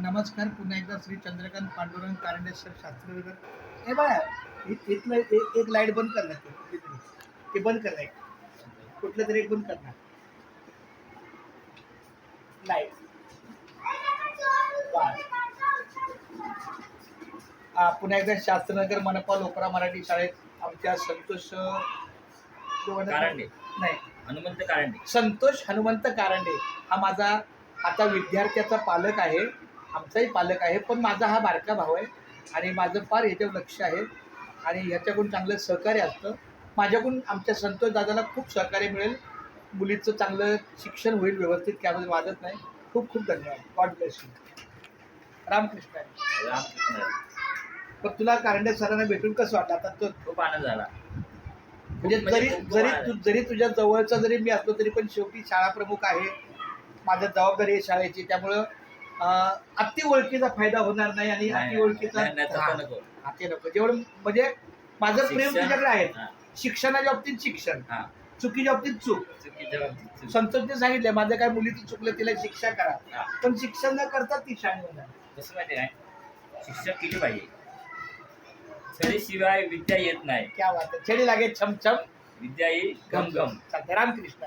नमस्कार. पुन्हा एकदा श्री चंद्रकांत पांडुरंग कारंडे सर शास्त्रनगर. हे बघा, इथलं एक लाईट बंद कर ना, ते बंद कर लाईट. कुठलं तरी एक बंद कर ना लाईट. पुन्हा एकदा शास्त्रनगर मनपा लोकरा मराठी शाळेत आमच्या संतोष कारंडे नाही हनुमंत कारंडे संतोष हनुमंत कारंडे हा माझा आता विद्यार्थ्याचा पालक आहे, आमचाही पालक आहे, पण माझा हा बारका भाऊ आहे आणि माझं फार याच्यावर लक्ष आहे आणि ह्याच्याकडून चांगलं सहकार्य असतं. माझ्याकडून आमच्या संतोष दादाला खूप सहकार्य मिळेल. मुलीचं चांगलं शिक्षण होईल व्यवस्थित, त्यामध्ये वादत नाही. खूप खूप धन्यवाद. God bless you. Ramakrishna. Ramakrishna. पण तुला कारंडे सरांना भेटून कसं वाटलं? आता तो खूप आनंद झाला. म्हणजे जरी तुझ्या जवळचा जरी मी असलो तरी पण शेवटी शाळा प्रमुख आहे, माझ्या जबाबदारी आहे शाळेची, त्यामुळं अति ओळखीचा फायदा होणार नाही आणि अति ओळखीचा हाती नको. जेवढं म्हणजे माझं प्रेम तुझ्याकडे आहे. शिक्षणाच्या बाबतीत शिक्षण, चुकीच्या बाबतीत चूक. संतोषने सांगितलं माझं काय मुलीचं चुकलं तिला शिक्षा करा, पण शिक्षण न करता ती शाळा होणार. कसं माहिती काय, शिक्षक केली पाहिजे. छडीशिवाय विद्या येत नाही. क्या बात आहे. छडी लागे छमछम, विद्या ही घम घम. रामकृष्ण.